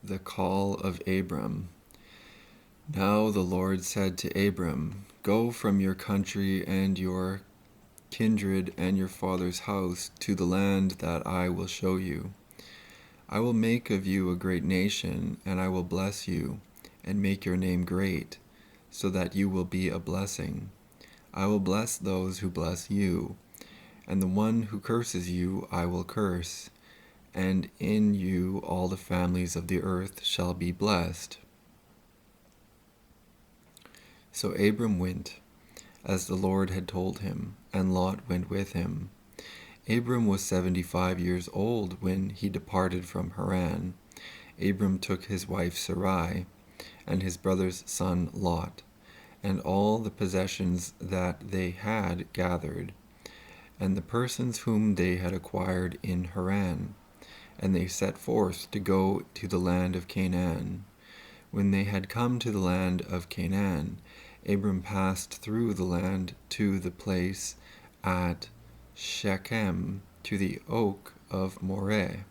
The call of Abram. Now the Lord said to Abram, Go from your country and your kindred and your father's house to the land that I will show you. I will make of you a great nation, and I will bless you, and make your name great, so that you will be a blessing. I will bless those who bless you, and the one who curses you I will curse, and in you all the families of the earth shall be blessed. So Abram went, as the Lord had told him, and Lot went with him. Abram was 75 years old when he departed from Haran. Abram took his wife Sarai, and his brother's son Lot, and all the possessions that they had gathered, and the persons whom they had acquired in Haran. And they set forth to go to the land of Canaan. When they had come to the land of Canaan, Abram passed through the land to the place at Shechem, to the oak of Moreh.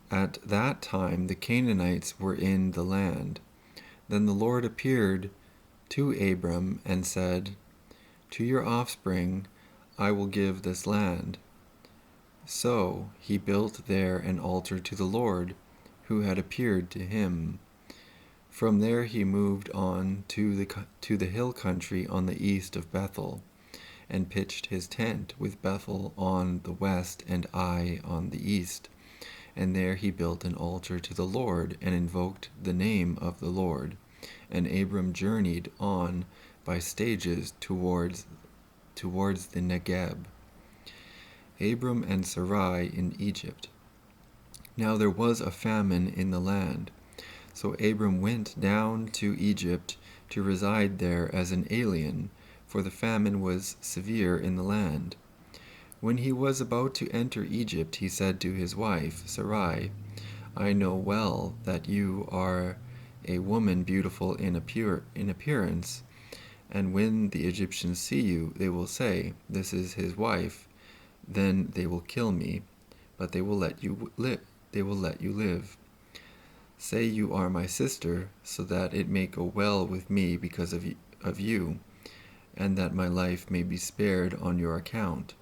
At that time the Canaanites were in the land. Then the Lord appeared to Abram and said, To your offspring I will give this land. So he built there an altar to the Lord, who had appeared to him. From there he moved on to the hill country on the east of Bethel, and pitched his tent with Bethel on the west and Ai on the east. And there he built an altar to the Lord, and invoked the name of the Lord. And Abram journeyed on by stages towards the Negeb. Abram and Sarai in Egypt. Now there was a famine in the land. So Abram went down to Egypt to reside there as an alien, for the famine was severe in the land. When he was about to enter Egypt, he said to his wife Sarai, I know well that you are a woman beautiful in appearance, and when the Egyptians see you, they will say, This is his wife. Then they will kill me, but they will let you live. Say you are my sister, so that it may go well with me because of you, and that my life may be spared on your account.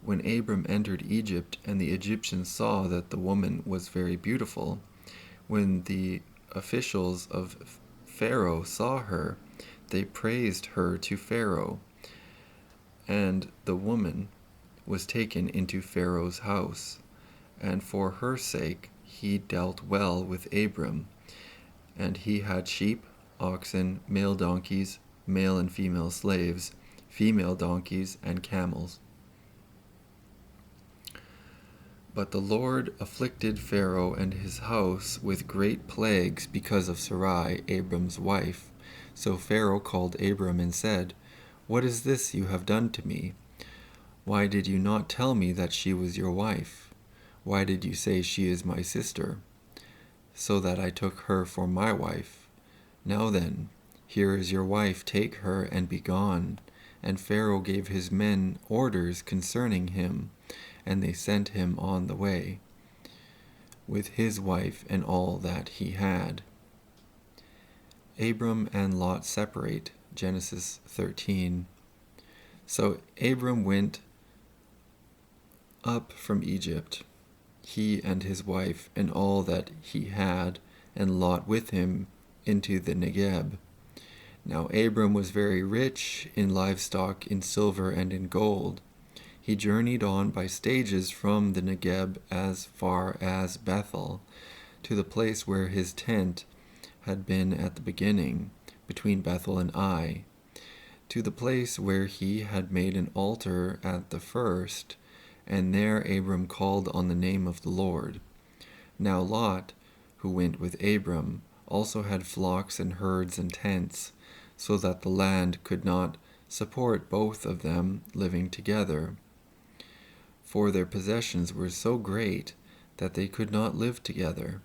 When Abram entered Egypt, and the Egyptians saw that the woman was very beautiful, when the officials of Pharaoh saw her, they praised her to Pharaoh, and the woman was taken into Pharaoh's house, and for her sake he dealt well with Abram. And he had sheep, oxen, male donkeys, male and female slaves, female donkeys, and camels. But the Lord afflicted Pharaoh and his house with great plagues because of Sarai, Abram's wife. So Pharaoh called Abram and said, What is this you have done to me? Why did you not tell me that she was your wife? Why did you say she is my sister? So that I took her for my wife. Now then, here is your wife, take her and be gone. And Pharaoh gave his men orders concerning him, and they sent him on the way, with his wife and all that he had. Abram and Lot separate, Genesis 13. So Abram went up from Egypt, he and his wife and all that he had, and Lot with him, into the Negeb. Now Abram was very rich in livestock, in silver and in gold. He journeyed on by stages from the Negeb as far as Bethel, to the place where his tent had been at the beginning, between Bethel and Ai, to the place where he had made an altar at the first, and there Abram called on the name of the Lord. Now Lot, who went with Abram, also had flocks and herds and tents, so that the land could not support both of them living together. For their possessions were so great that they could not live together.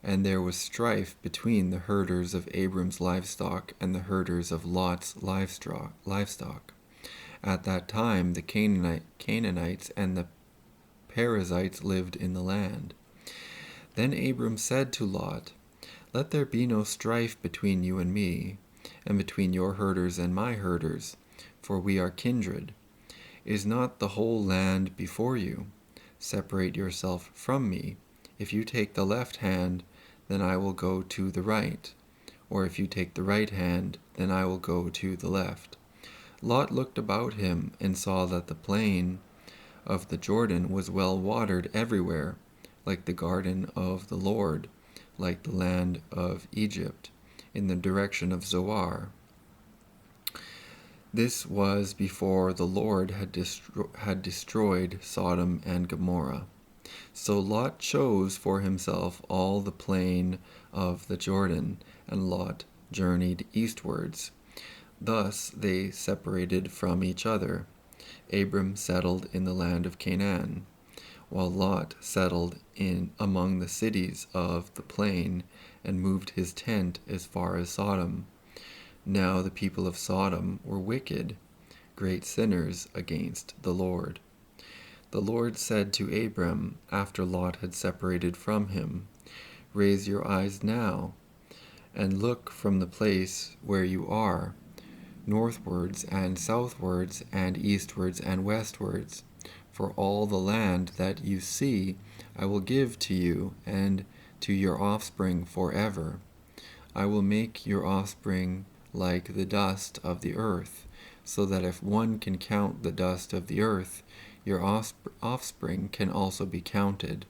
And there was strife between the herders of Abram's livestock and the herders of Lot's livestock. At that time the Canaanites and the Perizzites lived in the land. Then Abram said to Lot, "Let there be no strife between you and me, and between your herders and my herders, for we are kindred. Is not the whole land before you? Separate yourself from me. If you take the left hand, then I will go to the right, or if you take the right hand, then I will go to the left." Lot looked about him and saw that the plain of the Jordan was well watered everywhere, like the garden of the Lord, like the land of Egypt, in the direction of Zoar. This was before the Lord had destroyed Sodom and Gomorrah. So Lot chose for himself all the plain of the Jordan, and Lot journeyed eastwards. Thus they separated from each other. Abram settled in the land of Canaan, while Lot settled in among the cities of the plain and moved his tent as far as Sodom. Now the people of Sodom were wicked, great sinners against the Lord. The Lord said to Abram, after Lot had separated from him, "Raise your eyes now, and look from the place where you are, northwards and southwards and eastwards and westwards. For all the land that you see I will give to you and to your offspring forever. I will make your offspring like the dust of the earth, so that if one can count the dust of the earth, your offspring can also be counted.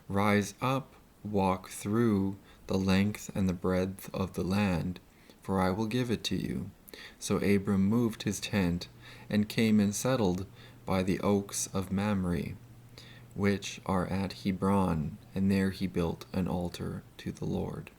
Rise up, walk through the length and the breadth of the land, for I will give it to you." So Abram moved his tent and came and settled by the oaks of Mamre, which are at Hebron, and there he built an altar to the Lord.